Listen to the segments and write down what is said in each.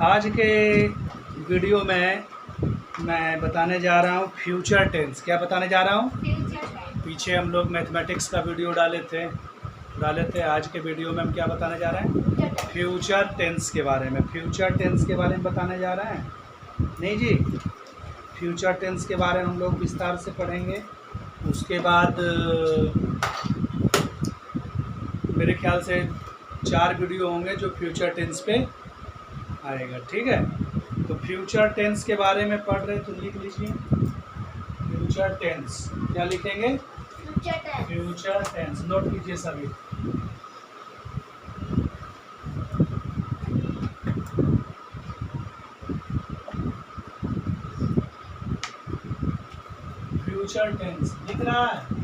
आज के वीडियो में मैं बताने जा रहा हूँ फ्यूचर टेंस। क्या बताने जा रहा हूँ? पीछे हम लोग मैथमेटिक्स का वीडियो डाले थे। आज के वीडियो में हम क्या बताने जा रहे हैं? फ्यूचर टेंस के बारे में। फ्यूचर टेंस के बारे में बताने जा रहे हैं। नहीं जी, फ्यूचर टेंस के बारे में हम लोग विस्तार से पढ़ेंगे। उसके बाद मेरे ख्याल से 4 वीडियो होंगे जो फ्यूचर टेंस पे आएगा। ठीक है, तो फ्यूचर टेंस के बारे में पढ़ रहे तो लिख लीजिए फ्यूचर टेंस। क्या लिखेंगे? Future tense. नोट कीजिए सभी। फ्यूचर टेंस लिख रहा है।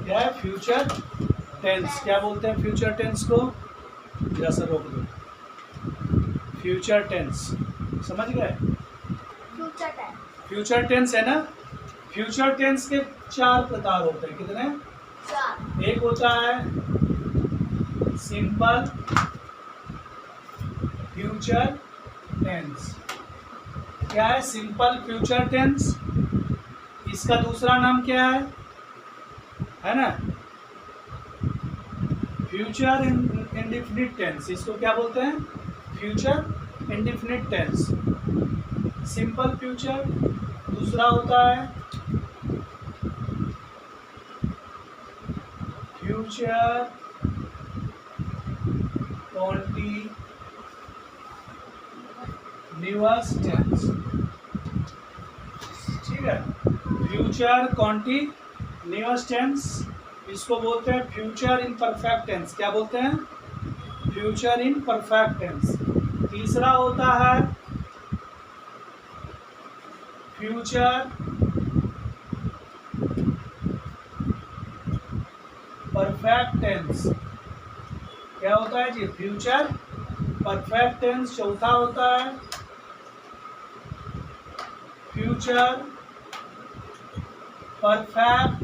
क्या है फ्यूचर टेंस? क्या बोलते हैं फ्यूचर टेंस को? जरा सा रोक दो। फ्यूचर टेंस समझ गए? फ्यूचर टेंस है ना। फ्यूचर टेंस के 4 प्रकार होते हैं। कितने? 4। एक होता है सिंपल फ्यूचर टेंस। क्या है? Simple future tense. इसका दूसरा नाम क्या है ना? Future indefinite tense. इसको क्या बोलते हैं? Future indefinite tense. Simple future. दूसरा होता है फ्यूचर कॉन्टिन्यूअस टेंस। ठीक है, फ्यूचर कॉन्टिन्यूअस टेंस। इसको बोलते हैं फ्यूचर इन परफेक्ट टेंस। क्या बोलते हैं? Future in perfect tense. तीसरा होता है फ्यूचर परफेक्ट टेंस। क्या होता है जी? Future perfect tense. चौथा होता है फ्यूचर परफेक्ट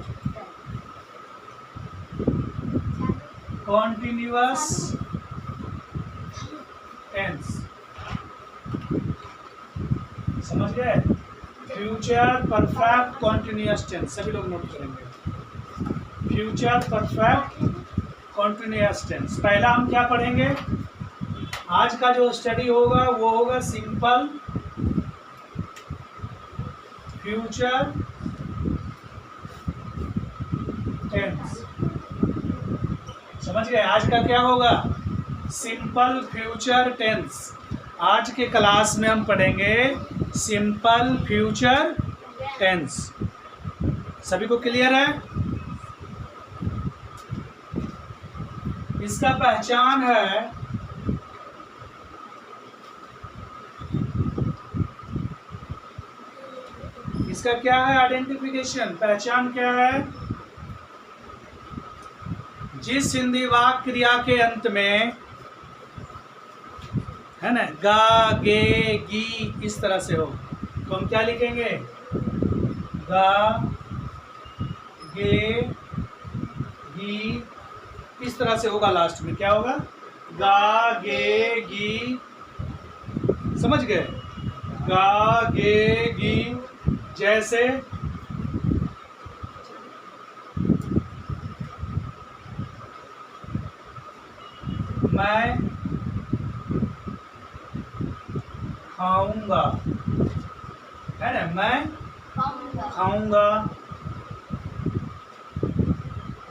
कॉन्टिन्यूअस टेंस। समझ गए? Future perfect continuous tense. सभी लोग नोट करेंगे। Future perfect continuous tense. पहला हम क्या पढ़ेंगे? आज का जो स्टडी होगा वो होगा सिंपल फ्यूचर टेंस। समझ गए? आज का क्या होगा? Simple future tense. आज के क्लास में हम पढ़ेंगे सिंपल फ्यूचर टेंस। सभी को क्लियर है? इसका पहचान है इसका क्या है? आइडेंटिफिकेशन। पहचान क्या है? जिस हिंदी वाक्य क्रिया के अंत में है ना गा, गे, गी इस तरह से हो तो हम क्या लिखेंगे? गा, गे, गी इस तरह से होगा। लास्ट में क्या होगा? गा, गे, गी। समझ गए? गा, गे, गी। जैसे मैं खाऊंगा, है ना? मैं खाऊंगा।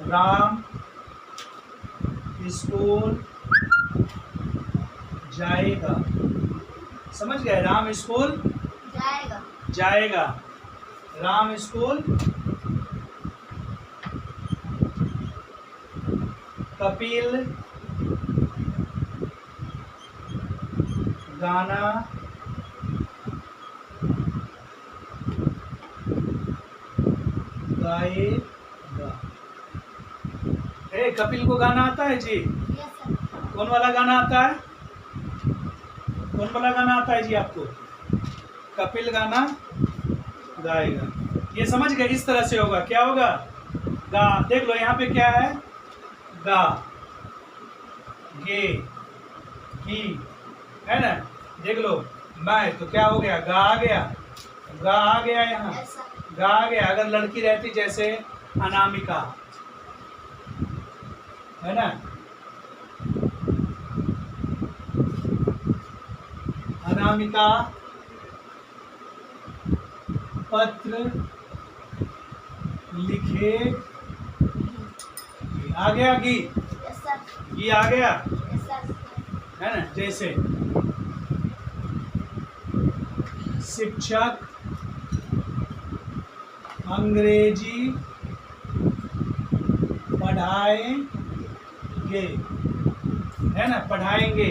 राम स्कूल जाएगा। समझ गए? राम स्कूल जाएगा। राम स्कूल। कपिल गाना गाएगा। कपिल को गाना आता है जी? कौन वाला गाना आता है? कौन वाला गाना आता है जी आपको? कपिल गाना गाएगा। ये समझ गए? इस तरह से होगा। क्या होगा? गा। देख लो यहाँ पे क्या है? गा, गे, की, है ना। देख लो मैं तो क्या हो गया, गा आ गया, गा आ गया, यहाँ गा आ गया। अगर लड़की रहती जैसे अनामिका, है ना, अनामिका पत्र लिखे, आ गया गी, गी आ गया, है ना। जैसे शिक्षक अंग्रेजी पढ़ाएंगे, है ना, पढ़ाएंगे,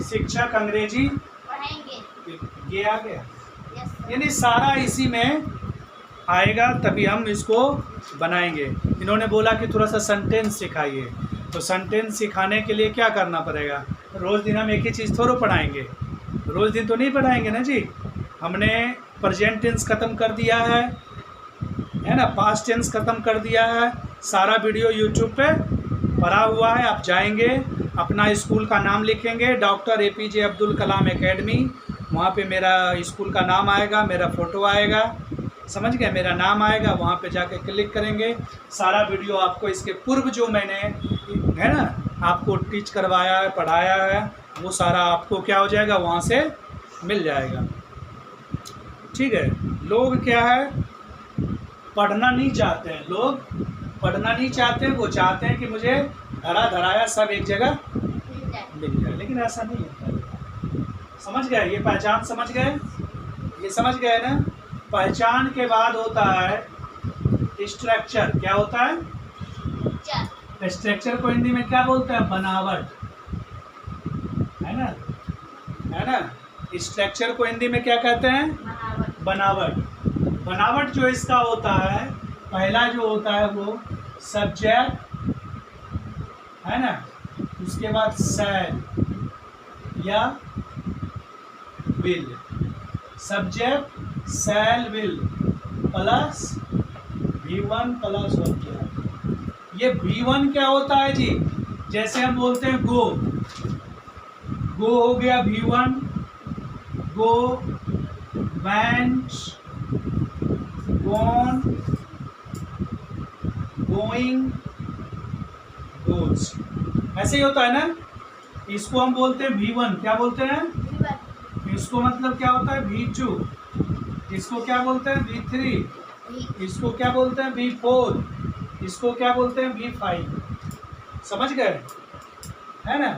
शिक्षक अंग्रेजी पढ़ाएंगे, ये आ गया। यानी सारा इसी में आएगा, तभी हम इसको बनाएंगे। इन्होंने बोला कि थोड़ा सा सेंटेंस सिखाइए, तो सेंटेंस सिखाने के लिए क्या करना पड़ेगा, रोज़ दिन हम एक ही चीज़ थोड़ा पढ़ाएंगे, रोज़ दिन तो नहीं पढ़ाएंगे ना जी। हमने प्रेजेंट टेंस ख़त्म कर दिया है ना, पास्ट टेंस ख़त्म कर दिया है। सारा वीडियो यूट्यूब पे पड़ा हुआ है, आप जाएंगे, अपना स्कूल का नाम लिखेंगे, doctor APJ Abdul Kalam academy, वहाँ पे मेरा स्कूल का नाम आएगा, मेरा फ़ोटो आएगा, समझ गए, मेरा नाम आएगा, वहाँ पे जाके क्लिक करेंगे। सारा वीडियो आपको इसके पूर्व जो मैंने, है ना, आपको टीच करवाया है, पढ़ाया है, वो सारा आपको क्या हो जाएगा, वहाँ से मिल जाएगा। ठीक है। लोग क्या है, पढ़ना नहीं चाहते हैं, लोग पढ़ना नहीं चाहते हैं, वो चाहते हैं कि मुझे धरा धराया सब एक जगह मिल जाए, लेकिन ऐसा नहीं होता। समझ गए, ये पहचान समझ गए, ये समझ गए ना। पहचान के बाद होता है स्ट्रक्चर। क्या होता है, स्ट्रक्चर को हिंदी में क्या बोलते हैं, बनावट, है ना, है ना। स्ट्रक्चर को हिंदी में क्या कहते हैं, बनावट। बनावट जो इसका होता है, पहला जो होता है वो सब्जेक्ट, है ना, उसके बाद शैल या will, subject shell will plus V1 plus object. ये V1 क्या होता है जी, जैसे हम बोलते हैं गो, गो हो गया V1, गो, वेंट, गॉन, गोइंग, गोज, ऐसे ही होता है ना। इसको हम बोलते हैं V1, क्या बोलते हैं, इसको मतलब क्या होता है V2, इसको क्या बोलते हैं V3, इसको क्या बोलते हैं V4, इसको क्या बोलते हैं V5। समझ गए, है ना,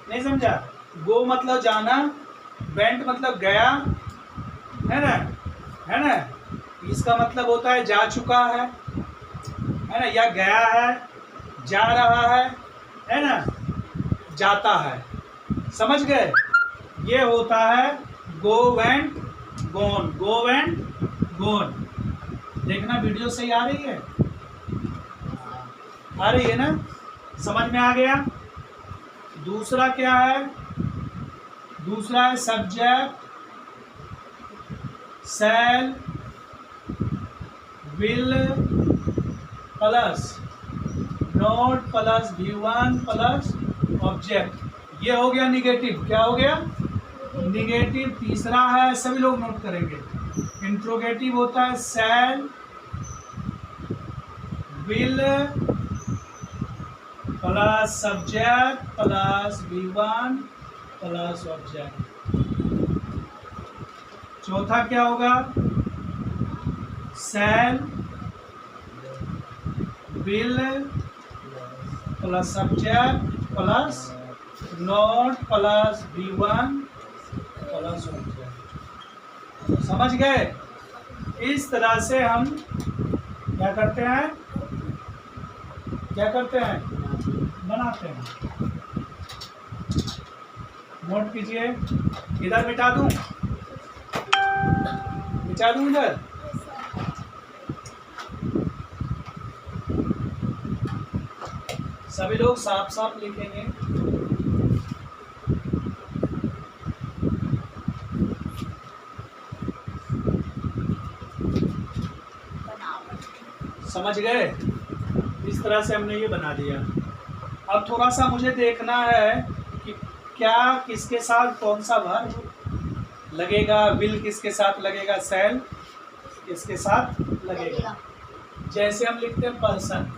नहीं समझा। गो मतलब जाना, वेंट मतलब गया, है ना, इसका मतलब होता है जा चुका है ना, या गया है, जा रहा है ना, जाता है। समझ गए, ये होता है गो वेंट गोन, गो वेंट गोन। देखना वीडियो सही आ रही है, आ रही है ना, समझ में आ गया। दूसरा क्या है, दूसरा है subject shell will plus note plus V1 plus object. ये हो गया निगेटिव। क्या हो गया, निगेटिव। तीसरा है, सभी लोग नोट करेंगे, इंट्रोगेटिव होता है शैल will plus subject plus V1 plus object. चौथा क्या होगा, शैल will plus subject plus note plus V1 plus object. समझ गए। इस तरह से हम क्या करते हैं, क्या करते हैं, बनाते हैं। नोट कीजिए, इधर मिटा दूं, मिटा दूं इधर। सभी लोग साफ साफ लिखेंगे। समझ गए, इस तरह से हमने ये बना दिया। अब थोड़ा सा मुझे देखना है कि क्या किसके साथ कौन सा वर्ब लगेगा, विल किसके साथ लगेगा, शैल किसके साथ लगेगा। जैसे हम लिखते हैं पर्सन,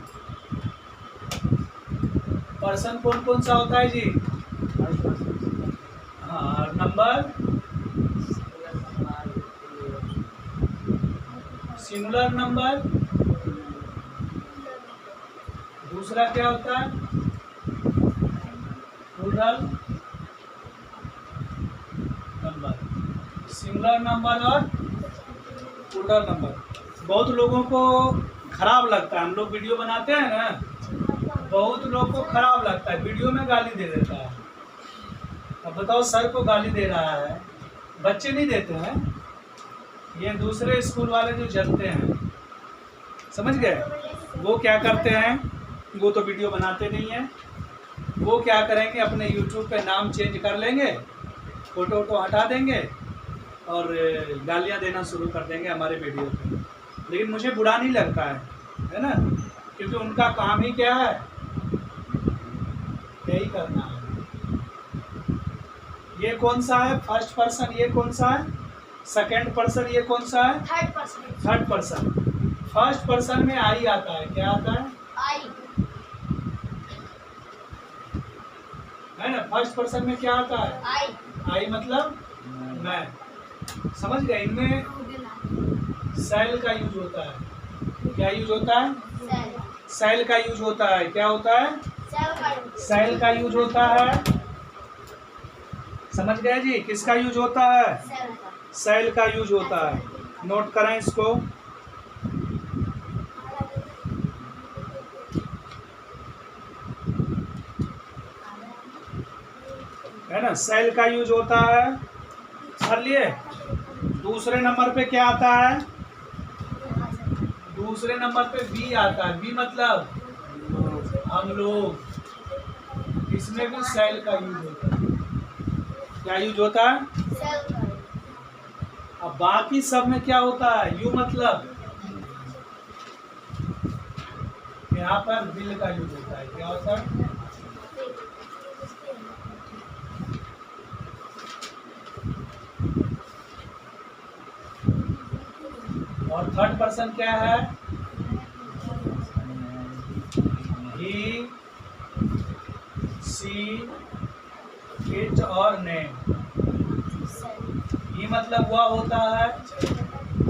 पर्सन कौन कौन सा होता है जी? हाँ, नंबर सिंगुलर नंबर, दूसरा क्या होता है प्लूरल नंबर, सिंगुलर नंबर और प्लूरल नंबर। बहुत लोगों को खराब लगता है, हम लोग वीडियो बनाते हैं ना, बहुत लोगों को खराब लगता है, वीडियो में गाली दे देता है। अब बताओ, सर को गाली दे रहा है, बच्चे नहीं देते हैं, ये दूसरे स्कूल वाले जो जलते हैं, समझ गए। वो क्या करते हैं, वो तो वीडियो बनाते नहीं हैं, वो क्या करेंगे अपने YouTube पे नाम चेंज कर लेंगे, फोटो वोटो हटा देंगे और गालियाँ देना शुरू कर देंगे हमारे वीडियो पे। लेकिन मुझे बुरा नहीं लगता है ना, क्योंकि उनका काम ही क्या है, यही करना है। ये कौन सा है फर्स्ट पर्सन, ये कौन सा है सेकंड पर्सन, ये कौन सा है थर्ड पर्सन। फर्स्ट पर्सन में आई आता है, क्या आता है आई, है ना। फर्स्ट पर्सन में क्या आता है आई, आई मतलब मैं, समझ गए। इनमें सेल का यूज होता है, क्या यूज होता है सेल का यूज होता है, क्या होता है सेल का यूज होता है, समझ गए जी। किसका यूज होता है सेल का यूज होता है, नोट करें इसको। है ना, सेल का यूज होता है, कर लिए। दूसरे नंबर पे क्या आता है, दूसरे नंबर पे बी आता है, बी मतलब हम लोग, इसमें भी सेल का यूज होता है, क्या यूज होता है सेल का। अब बाकी सब में क्या होता है, यू मतलब यहाँ पर विल का यूज होता है, क्या होता है और थर्ड पर्सन क्या है, ही सी इट और नेम। ही मतलब वह होता है,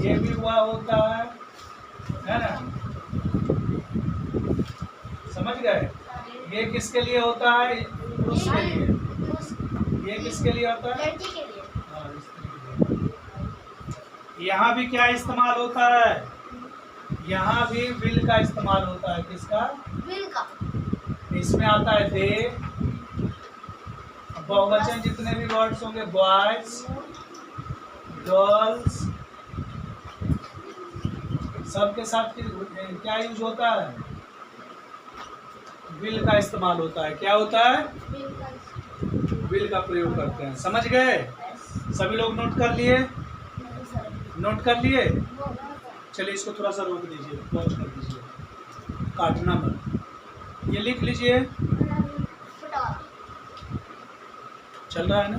ये भी वह होता है ना, समझ गए। ये किसके लिए होता है, पुरुष के लिए, ये किसके लिए होता है हाँ, यहाँ भी क्या इस्तेमाल होता है, यहाँ भी विल का इस्तेमाल होता है, किसका विल का। इसमें आता है दे, बहुवचन जितने भी वर्ड्स होंगे, बॉयज गर्ल्स, सबके साथ क्या यूज होता है, विल का इस्तेमाल होता है, क्या होता है विल का प्रयोग करते हैं, समझ गए। सभी लोग नोट कर लिए, नोट कर लिए। चलिए इसको थोड़ा सा रोक दीजिए, पॉज कर दीजिए, काटना मत। ये लिख लीजिए, चल रहा है ना,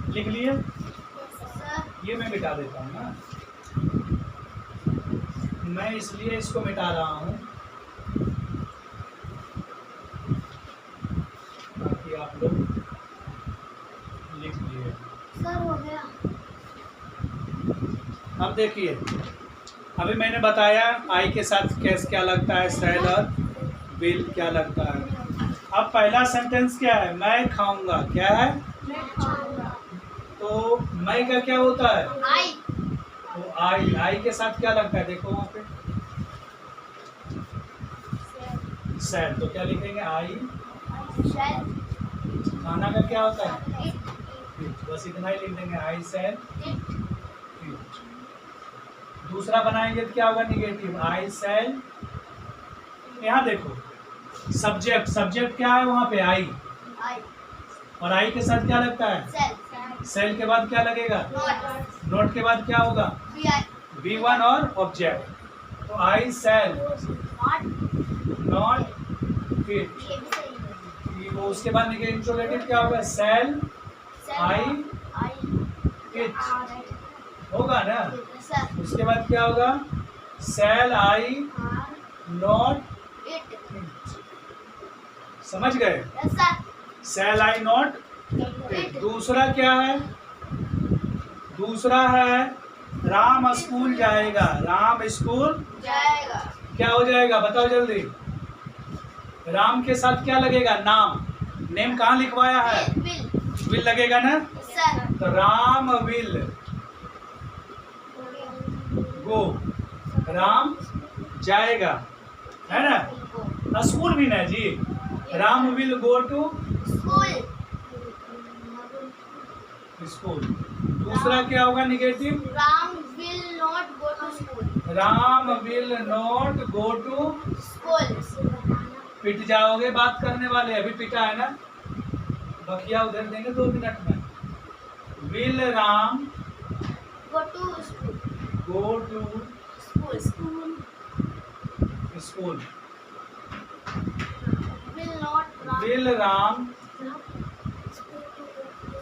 लिख लिए। ये मैं मिटा देता हूँ ना, मैं इसलिए इसको मिटा रहा हूँ ताकि आप लोग लिख लिए। सर हो गया। अब देखिए, अभी मैंने बताया आई के साथ कैस क्या लगता है, सेल और विल क्या लगता है। अब पहला सेंटेंस क्या है, मैं खाऊंगा, क्या है मैं खाऊंगा। तो मैं का क्या होता है आई, तो आई के साथ क्या लगता है, देखो वहाँ पे सेल, तो क्या लिखेंगे आई सेल। खाना का क्या होता है बस इतना ही लिख देंगे, आई सेल। दूसरा बनाएंगे तो क्या होगा निगेटिव, आई सेल। यहाँ देखो सब्जेक्ट, सब्जेक्ट क्या है वहाँ पे आई, और आई के साथ क्या लगता है सेल के बाद क्या लगेगा नोट के बाद क्या होगा V1 और ऑब्जेक्ट। तो आई सेल नॉट इट। वो उसके बाद इंट्रोगेटिव क्या होगा? सेल आई इट होगा ना। उसके बाद क्या होगा? Shall I not eat. समझ गए? Shall I not eat. दूसरा क्या है? दूसरा है राम स्कूल जाएगा। राम स्कूल जाएगा। क्या हो जाएगा बताओ जल्दी? राम के साथ क्या लगेगा? नाम। नेम कहाँ लिखवाया है? विल लगेगा ना। तो राम विल गो। राम जाएगा, है ना। स्कूल भी ना जी। Ram will go to school. दूसरा क्या होगा negative? Ram will not go to school. Ram will not go to school. पिट जाओगे बात करने वाले। अभी पिटा है ना, बकिया उधर देंगे 2 मिनट में। Will Ram go to school. Go to school. School. Will Ram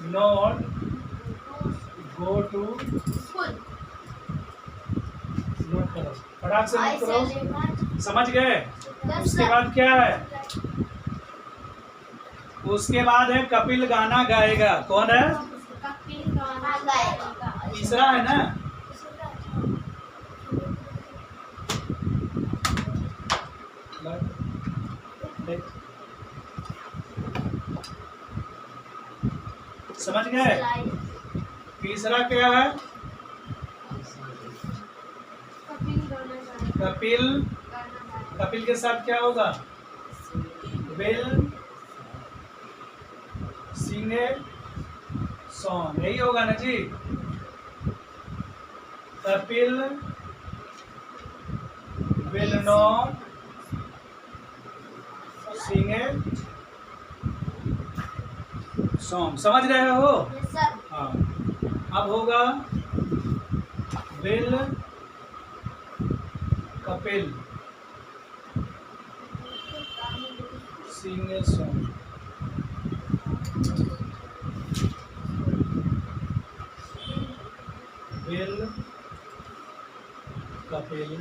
not go to school. Note करो, फटाक से नोट करो। समझ गए? उसके बाद क्या है? उसके बाद है कपिल गाना गाएगा। कौन है? कपिल गाना गाएगा। तीसरा है ना। समझ गए? तीसरा क्या है? कपिल। कपिल के साथ क्या होगा? Will sing a song. यही होगा ना जी। Kapil will not sing a song. समझ रहे हो? हाँ। अब होगा will Kapil sing a song. Will Kapil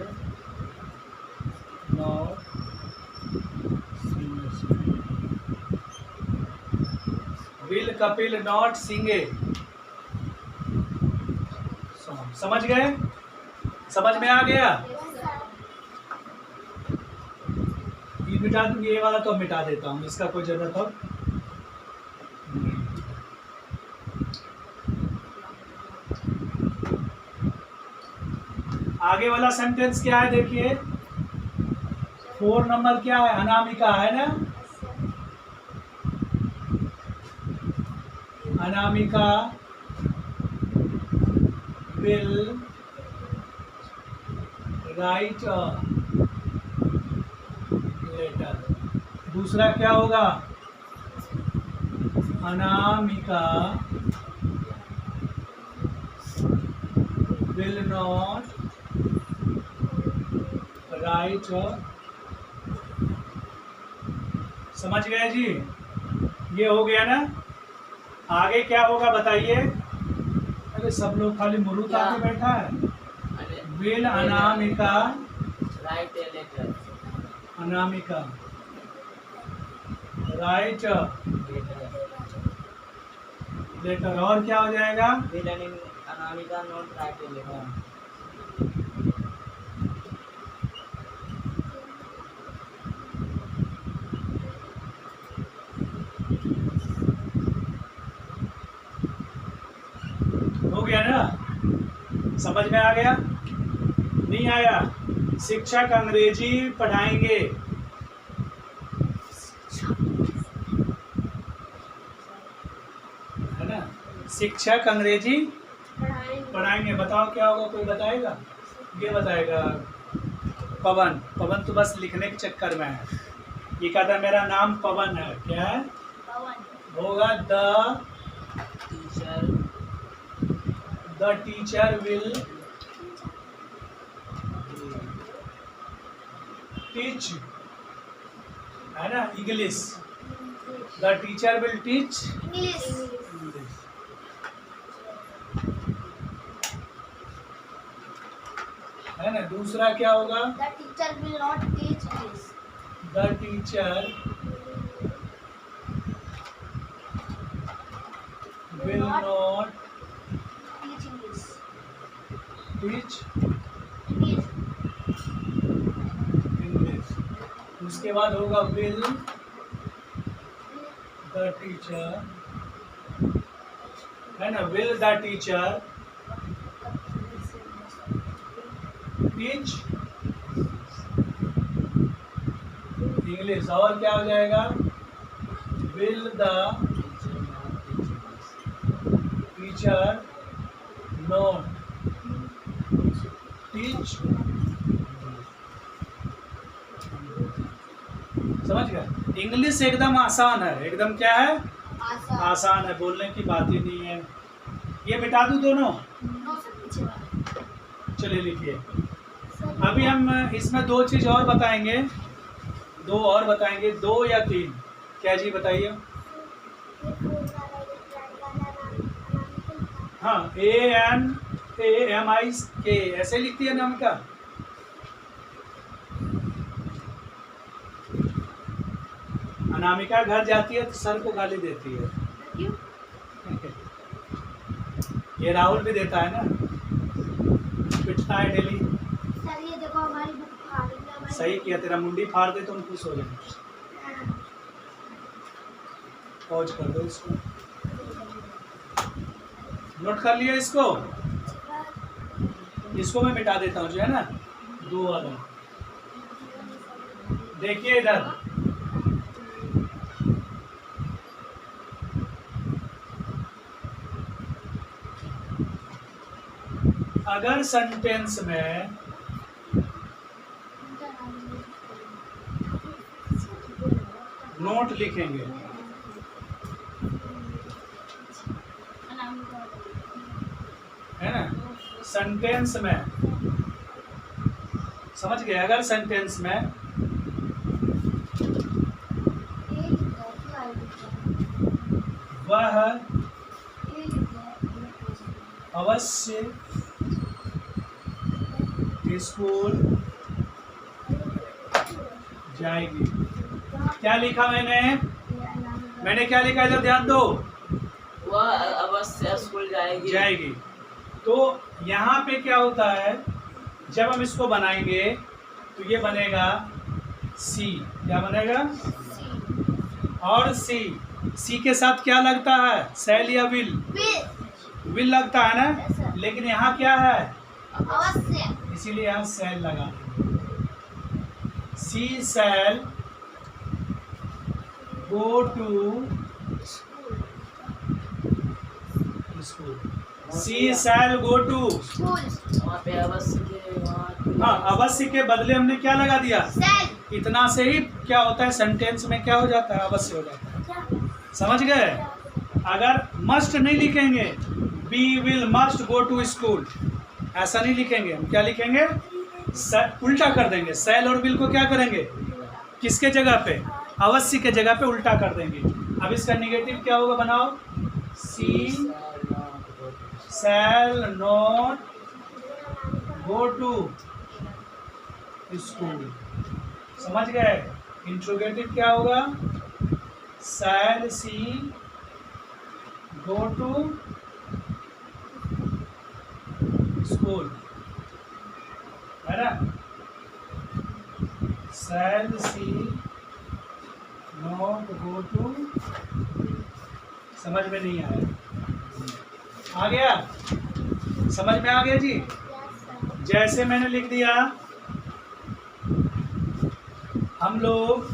not sing a song. Will Kapil not sing a song. समझ गए? समझ में आ गया? ये मिटा दूंगी, ये वाला तो मिटा देता हूँ, इसका कोई जरूरत हो नहीं। आगे वाला सेंटेंस क्या है देखिए। 4 नंबर क्या है? अनामिका है ना। Anamika will write a letter. दूसरा क्या होगा? Anamika will not write a. समझ गए जी? ये हो गया ना। आगे क्या होगा बताइए? अरे सब लोग खाली मुरुक आके बैठा है। Will Anamika write a letter. Anamika write letter. और क्या हो जाएगा? Will Anamika not write a letter. हो गया ना? समझ में आ गया? नहीं आया? शिक्षक अंग्रेजी पढ़ाएंगे। है ना? शिक्षक अंग्रेजी पढ़ाएंगे। बताओ क्या होगा? कोई बताएगा? ये बताएगा पवन। पवन तो बस लिखने के चक्कर में है। ये कहता मेरा नाम पवन है। क्या है? होगा द टीचर विल टीच है ना, English. The teacher will teach English. English. है ना, दूसरा क्या होगा? The teacher will not teach English. The teacher will not Teach English. Teach English. English. उसके बाद होगा विल द टीचर, है ना, will the teacher teach English. और क्या हो जाएगा? Will the teacher not teach. समझ गए? इंग्लिश एकदम आसान है, एकदम क्या है? Asa. आसान है, बोलने की बात ही नहीं है। ये मिटा दूं दोनों? No sir, पीछे वाला. चलिए लिखिए। अभी हम इसमें दो चीज और बताएंगे, दो और बताएंगे, 2 या 3। क्या जी बताइए? हाँ, ANAMIK ऐसे लिखती है अनामिका। अनामिका घर जाती है तो सर को गाली देती है। क्यों? ये राहुल भी देता है ना, पिटता है डेली। सर ये देखो हमारी बुक फाड़ दी हमारी. सही किया, तेरा मुंडी फाड़ दे तो हम खुश हो जाए। पॉज कर दो इसको, नोट कर लिया इसको। इसको मैं मिटा देता हूँ जो है ना, 2 वाला। देखिए इधर, अगर सेंटेंस में नोट लिखेंगे, है ना, सेंटेंस में, समझ गए? अगर सेंटेंस में वह अवश्य स्कूल जाएगी। क्या लिखा मैंने? मैंने क्या लिखा है, जब ध्यान दो। वह अवश्य स्कूल जाएगी। जाएगी। तो यहाँ पे क्या होता है, जब हम इसको बनाएंगे तो ये बनेगा सी। क्या बनेगा? और सी के साथ क्या लगता है? सेल या विल? विल लगता है ना, लेकिन यहाँ क्या है? अवश्य. इसीलिए यहाँ सेल लगा। She shall go to school. She shall go to. School. वहाँ पे अवश्य के वहाँ हाँ, अवश्य के बदले हमने क्या लगा दिया? सेल. इतना से ही क्या होता है, सेंटेंस में क्या हो जाता है? अवश्य हो जाता है। समझ गए? अगर मस्ट नहीं लिखेंगे, be will must go to school, ऐसा नहीं लिखेंगे। हम क्या लिखेंगे? उल्टा कर देंगे। सेल और विल को क्या करेंगे? किसके जगह पे? अवश्य के जगह पे उल्टा कर देंगे। अब इसका निगेटिव क्या होगा? बनाओ। She shall not go to school. समझ गए? इंट्रोगेटिव क्या होगा? शैल सी गो टू स्कूल, है ना? शैल सी नॉट गो टू। समझ में नहीं आया? आ गया? समझ में आ गया जी? जैसे मैंने लिख दिया, हम लोग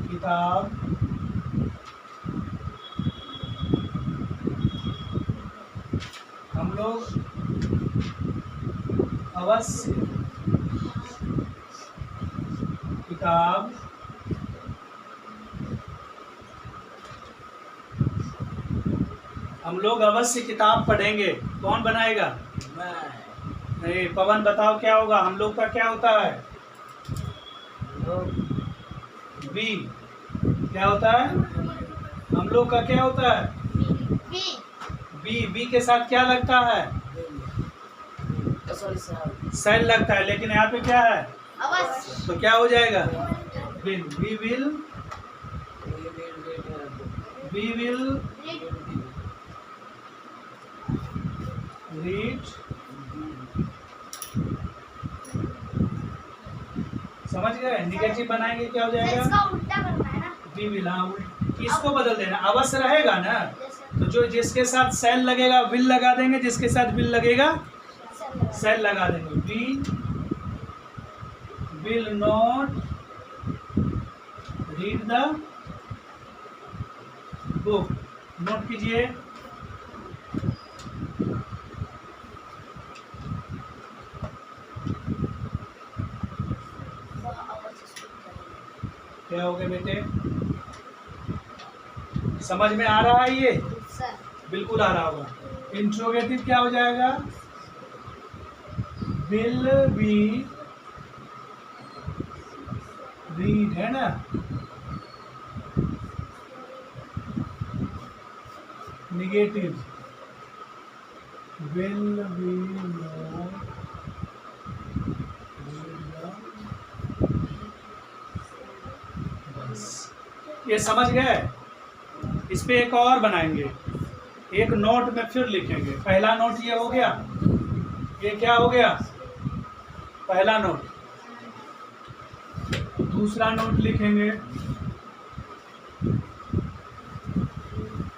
किताब अवश्य किताब हम लोग अवश्य किताब पढ़ेंगे। कौन बनाएगा? मैं नहीं, पवन बताओ क्या होगा? हम लोग का क्या होता है? लोग बी। क्या होता है? हम लोग का क्या होता है? B B. बी के साथ क्या लगता है? सॉरी सर सेल लगता है, लेकिन यहाँ पे क्या है? अवश्य तो क्या हो जाएगा? विल। We will read. समझ गए? निगेटिव बनाएंगे क्या हो जाएगा? इसका उल्टा करना है ना। We will. हाँ, इसको बदल देना। अवश्य रहेगा ना, जैसे तो जो जिसके साथ सेल लगेगा विल लगा देंगे, जिसके साथ विल लगेगा सेल लगा देंगे। We will not read the book. Note कीजिए। क्या हो गया बेटे? समझ में आ रहा है ये? सर बिल्कुल आ रहा होगा। इंट्रोगेटिव क्या हो जाएगा? विल बी रीड, है ना? निगेटिव विल बी नॉट ये समझ गए? इस पे एक और बनाएंगे, एक नोट में फिर लिखेंगे। पहला नोट ये हो गया। ये क्या हो गया? पहला नोट। दूसरा नोट लिखेंगे।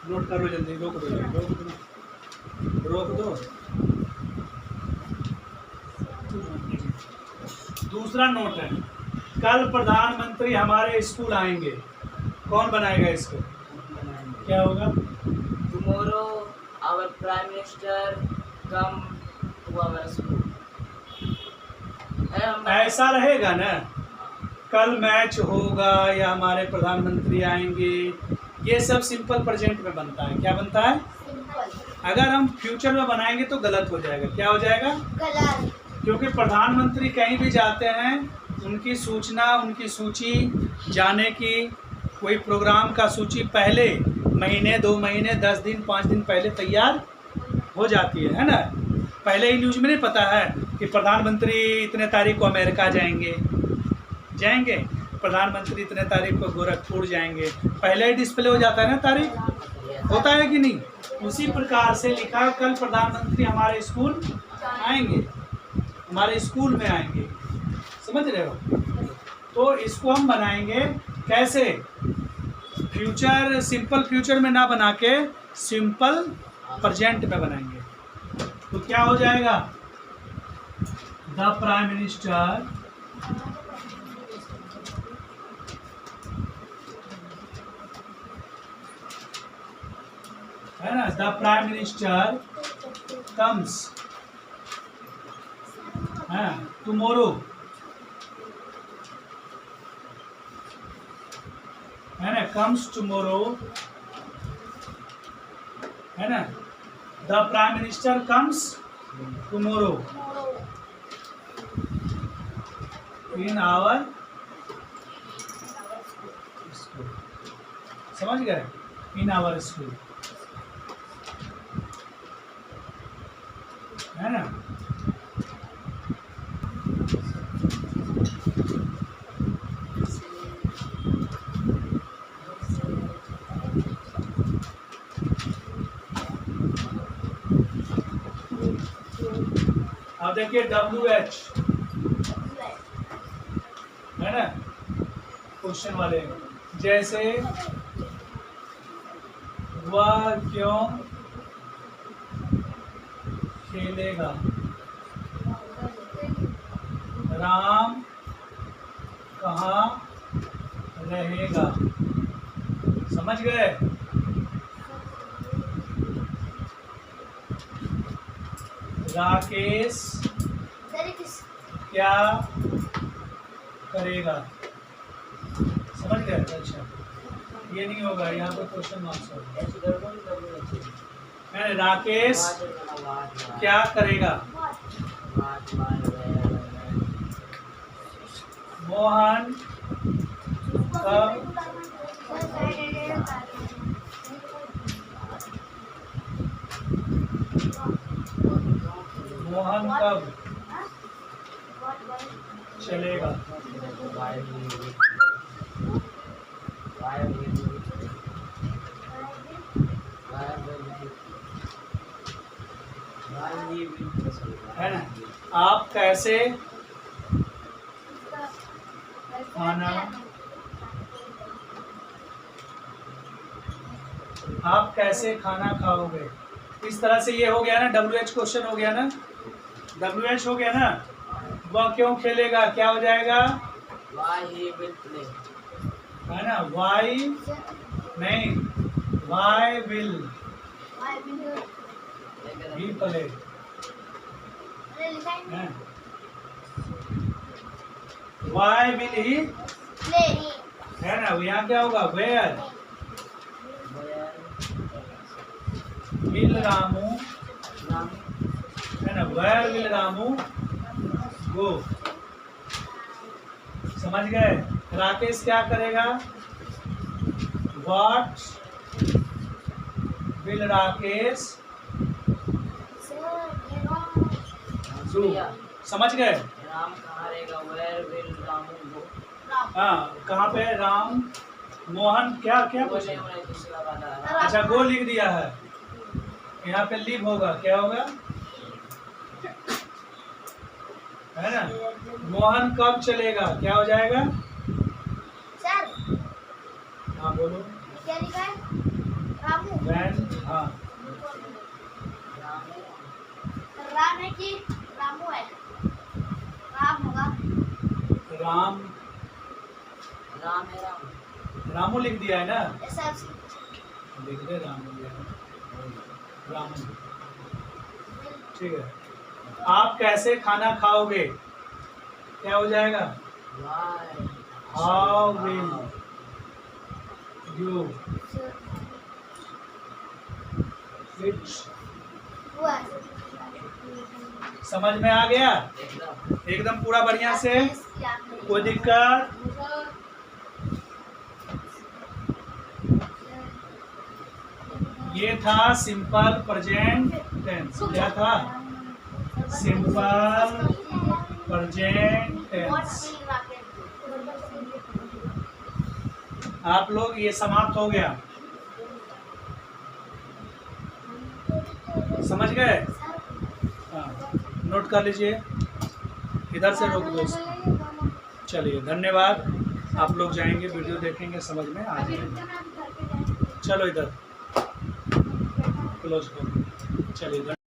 नोट करो जल्दी। रोक दो, रोक दो। दूसरा नोट है, कल प्रधानमंत्री हमारे स्कूल आएंगे। कौन बनाएगा इसको? क्या होगा? Tomorrow our prime minister come to our school. ऐसा रहेगा ना, कल मैच होगा या हमारे प्रधानमंत्री आएंगे, ये सब सिंपल प्रेजेंट में बनता है। क्या बनता है? सिंपल। अगर हम फ्यूचर में बनाएंगे तो गलत हो जाएगा। क्या हो जाएगा? गलत। क्योंकि प्रधानमंत्री कहीं भी जाते हैं, उनकी सूचना, उनकी सूची जाने की, कोई प्रोग्राम का सूची पहले महीने, 2 महीने, 10 दिन, 5 दिन पहले तैयार हो जाती है ना? पहले ही न्यूज़ में नहीं पता है कि प्रधानमंत्री इतने तारीख को अमेरिका जाएंगे, प्रधानमंत्री इतने तारीख को गोरखपुर जाएंगे, पहले ही डिस्प्ले हो जाता है ना तारीख। होता है कि नहीं? उसी प्रकार से लिखा, कल प्रधानमंत्री हमारे स्कूल आएंगे, हमारे स्कूल में आएंगे। समझ रहे हो? तो इसको हम बनाएंगे कैसे? फ्यूचर, सिंपल फ्यूचर में ना बना के सिंपल प्रेजेंट में बनाएंगे। तो क्या हो जाएगा? द प्राइम मिनिस्टर है ना? The prime minister comes tomorrow, है ना? कम्स टुमारो, है ना? The prime minister comes tomorrow in our school. समझ गए? इन आवर स्कूल, है ना? अब देखिए WH, है ना? क्वेश्चन वाले, जैसे वह क्यों खेलेगा, राम कहाँ रहेगा। समझ गए? राकेश सर एक क्या करेगा। समझ गए? अच्छा, ये नहीं होगा, यहाँ पर क्वेश्चन मार्क्स होगा। राकेश क्या करेगा। मोहन कब मोहन कब चलेगा। है ना? आप कैसे खाना खाओगे। इस तरह से ये हो गया ना, WH क्वेश्चन हो गया ना, WH हो गया ना। वह क्यों खेलेगा, क्या हो जाएगा, Why he will play. है ना। Why नहीं, Why will he play है। Why will he है ना। यहाँ क्या होगा, Where will रामू है ना। Where will Ramu go। समझ गए। राकेश क्या करेगा, What will राकेश do। समझ गए। राम कहाँ रहेगा, where will रामू go। हाँ, कहाँ पे राम, मोहन क्या क्या वो पूछे। नहीं होना, दूसरा वाला। अच्छा, गो लिख दिया है, यहाँ पे लिव होगा, क्या होगा, है ना। मोहन कब चलेगा, क्या हो जाएगा। सर हाँ बोलो। क्या लिखा है, रामू। वैन, हाँ राम है कि रामू है, राम होगा। राम, राम है राम। रामू लिख दिया है ना, ऐसा लिख दे रामू, रामू, ठीक है। आप कैसे खाना खाओगे, क्या हो जाएगा, Why how will you it. हुआ समझ में आ गया एकदम। एकदम पूरा बढ़िया से, कोई दिक्कत। ये था सिंपल प्रेजेंट टेंस। क्या था, सिंपल प्रेजेंट टेंस। आप लोग ये समाप्त हो गया, समझ गए। हाँ, नोट कर लीजिए, इधर से रोक दो इसको। चलिए, धन्यवाद। आप लोग जाएंगे, वीडियो देखेंगे, समझ में आ जाएगा। चलो इधर क्लोज करो। चलिए।